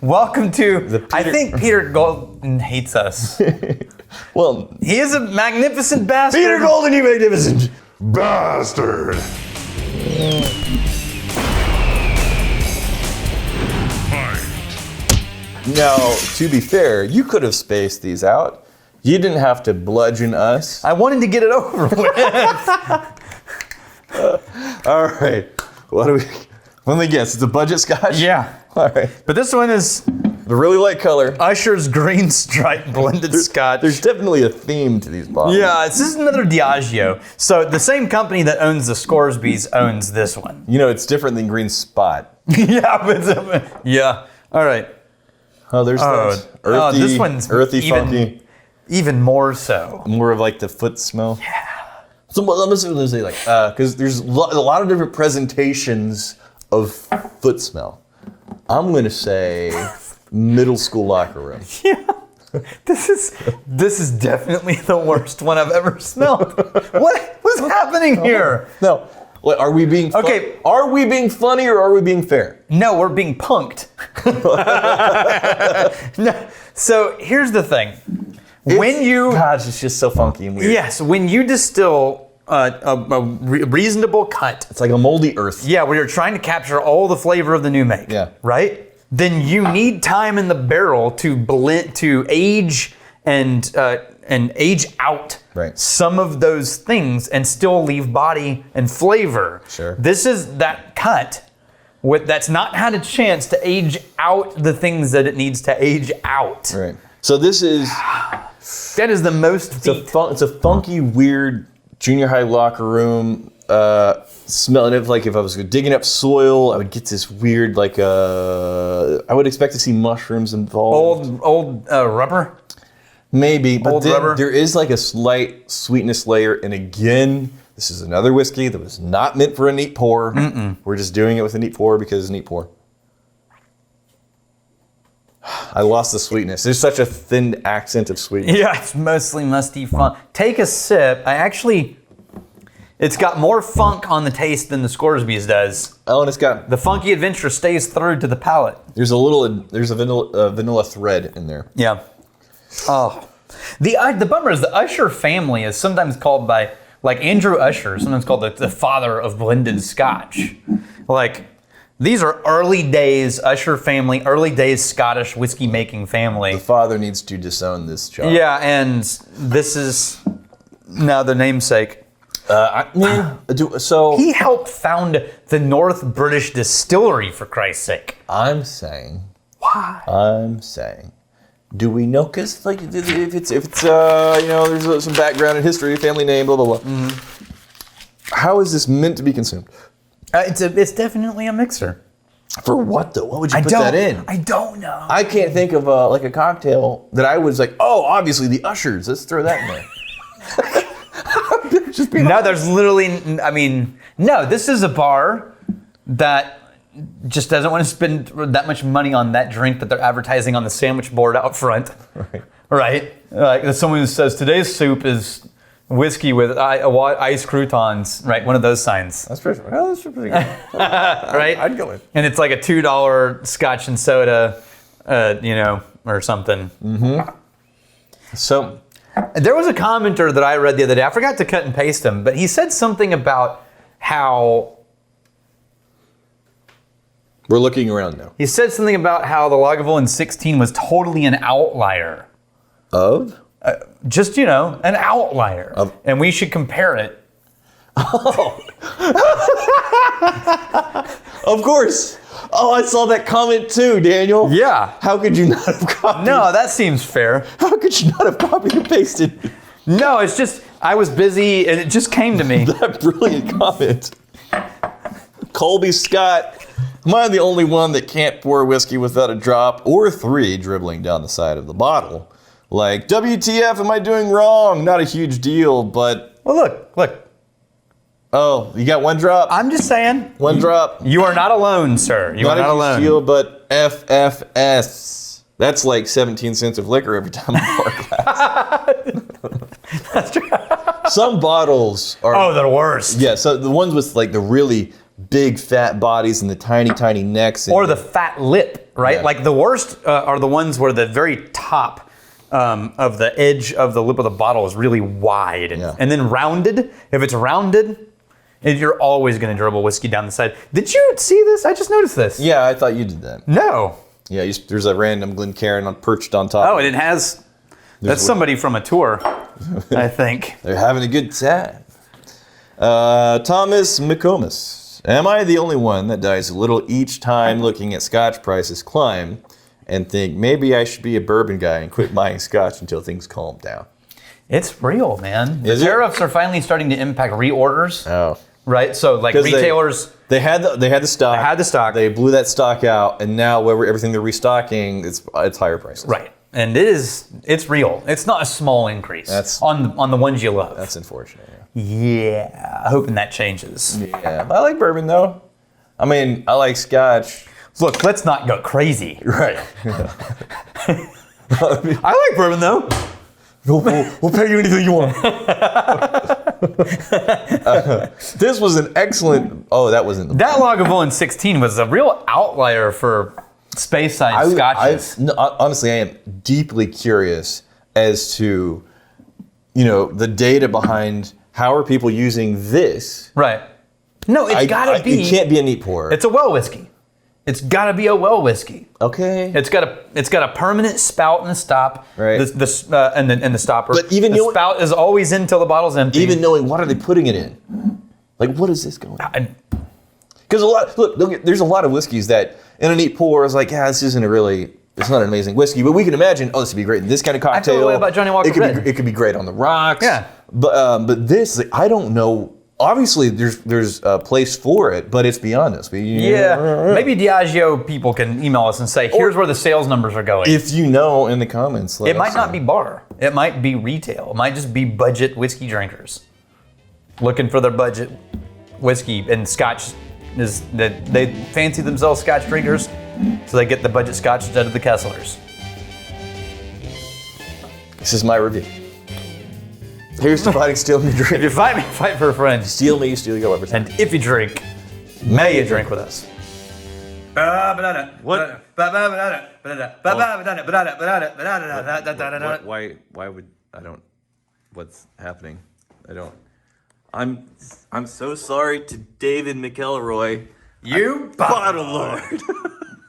Welcome to. I think Peter Golden hates us. Well, he is a magnificent bastard. Peter Golden, you magnificent bastard. Now, to be fair, you could have spaced these out. You didn't have to bludgeon us. I wanted to get it over with. All right. What do we? Let me guess. It's a budget scotch? Yeah. All right. But this one is The really light color. Usher's Green Stripe Blended Scotch. There's definitely a theme to these bottles. Yeah, this is another Diageo. So the same company that owns the Scoresby's owns this one. You know, it's different than Green Spot. Yeah, but yeah. All right. Oh, there's that earthy, this one's earthy, funky. Even more so. More of like the foot smell. Yeah. So let me say like, because there's a lot of different presentations of foot smell. I'm gonna say middle school locker room. Yeah. This is definitely the worst one I've ever smelled. What's happening here? No. Wait, are we being Okay. Are we being funny or are we being fair? No, we're being punked. No. So here's the thing. Gosh, it's just so funky and weird. Yes, when you distill a reasonable cut. It's like a moldy earth. Yeah, where you're trying to capture all the flavor of the new make. Yeah. Right? Then you need time in the barrel to blend, to age and age out some of those things and still leave body and flavor. Sure. This is that cut that's not had a chance to age out the things that it needs to age out. Right. So this is... That is the most It's a funky, weird junior high locker room smelling it. Like if I was digging up soil, I would get this weird, like I would expect to see mushrooms involved. Old rubber? Maybe, but Old then rubber? there is like a slight sweetness layer. And again, this is another whiskey that was not meant for a neat pour. We're just doing it with a neat pour because it's a neat pour. I lost the sweetness. There's such a thin accent of sweetness. Yeah, it's mostly musty funk. Take a sip. It's got more funk on the taste than the Scoresby's does. Oh, and it's got... The funky adventure stays through to the palate. There's a vanilla thread in there. Yeah. Oh. The bummer is the Usher family is sometimes called by, like Andrew Usher, sometimes called the father of blended Scotch. Like, these are early days Usher family, early days Scottish whiskey making family. The father needs to disown this job. Yeah, and this is now the namesake. So He helped found the North British Distillery, for Christ's sake. I'm saying, Why? do we know? Because like if it's there's some background in history, family name, blah blah blah. How is this meant to be consumed? It's definitely a mixer. For what though? What would you put that in? I don't know. I can't think of like a cocktail that I was like, oh, obviously the Ushers. Let's throw that in there. No, there's literally, no, this is a bar that just doesn't want to spend that much money on that drink that they're advertising on the sandwich board out front. Right? Like someone who says, today's soup is whiskey with ice croutons, right? One of those signs. That's pretty good. Right? I'd go in. And it's like a $2 scotch and soda, or something. So... There was a commenter that I read the other day. I forgot to cut and paste him, but he said something about how... We're looking around now. He said something about how the Lagavulin 16 was totally an outlier. Of? Just, an outlier. And we should compare it. Oh. Of course. Oh, I saw that comment too, Daniel. Yeah. How could you not have copied? No, that seems fair. How could you not have copied and pasted? No, it's just, I was busy and it just came to me. That brilliant comment. Colby Scott. Am I the only one that can't pour whiskey without a drop or 3 dribbling down the side of the bottle? Like, WTF, am I doing wrong? Not a huge deal, but... Well, look. Oh, you got 1 drop? I'm just saying. 1 drop. You are not alone, sir. You are not alone. Not a huge deal, but FFS. That's like 17 cents of liquor every time I pour a glass. That's true. Some bottles are... Oh, they're worse. Yeah, so the ones with like the really big fat bodies and the tiny necks. Or the fat lip, right? Yeah. Like the worst are the ones where the very top of the edge of the lip of the bottle is really wide. Yeah. And then rounded. If it's rounded, you're always going to dribble whiskey down the side. Did you see this? I just noticed this. Yeah, I thought you did that. No. Yeah, there's a random Glencairn perched on top. Oh, and it has... That's somebody from a tour, I think. They're having a good time. Thomas McComas. Am I the only one that dies a little each time looking at Scotch prices climb and think maybe I should be a bourbon guy and quit buying Scotch until things calm down? It's real, man. Is the it? tariffs are finally starting to impact reorders. Oh. Right? So like retailers... They had the stock. They had the stock. They blew that stock out, and now everything they're restocking, it's higher prices. Right. And it's real. It's not a small increase on the ones you love. That's unfortunate. Yeah. Hoping that changes. Yeah. I like bourbon though. I mean, I like Scotch. Look, let's not go crazy. Right. I like bourbon though. We'll pay you anything you want. This was an excellent. Oh, that wasn't. That Lagavulin 16 was a real outlier for space side scotches. Honestly, I am deeply curious as to, the data behind how are people using this. Right. No, it's gotta be. It can't be a neat pour. It's a well whiskey. It's gotta be a well whiskey. Okay. It's got a permanent spout and a stop. Right. And the stopper. But even the spout is always in till the bottle's empty. Even knowing what are they putting it in? Like, what is this going on? Because there's a lot of whiskeys that in a neat pour is like, this isn't it's not an amazing whiskey, but we can imagine, this would be great in this kind of cocktail. I feel the way about Johnny Walker Red. It could be great on the rocks. Yeah. But this, I don't know. Obviously, there's a place for it, but it's beyond us. Yeah. Maybe Diageo people can email us and say, here's where the sales numbers are going. If you know in the comments. It might not be bar. It might be retail. It might just be budget whiskey drinkers looking for their budget whiskey. And Scotch is that they fancy themselves Scotch drinkers, so they get the budget Scotch instead of the Kesslers. This is my review. Here's to fighting, steal me, drink. If you fight me, fight for a friend. Steal me, you steal your liver. And if you drink, may you drink with us. What? Why would I don't? What's happening? I don't. I'm so sorry to David McElroy. You bottle lord.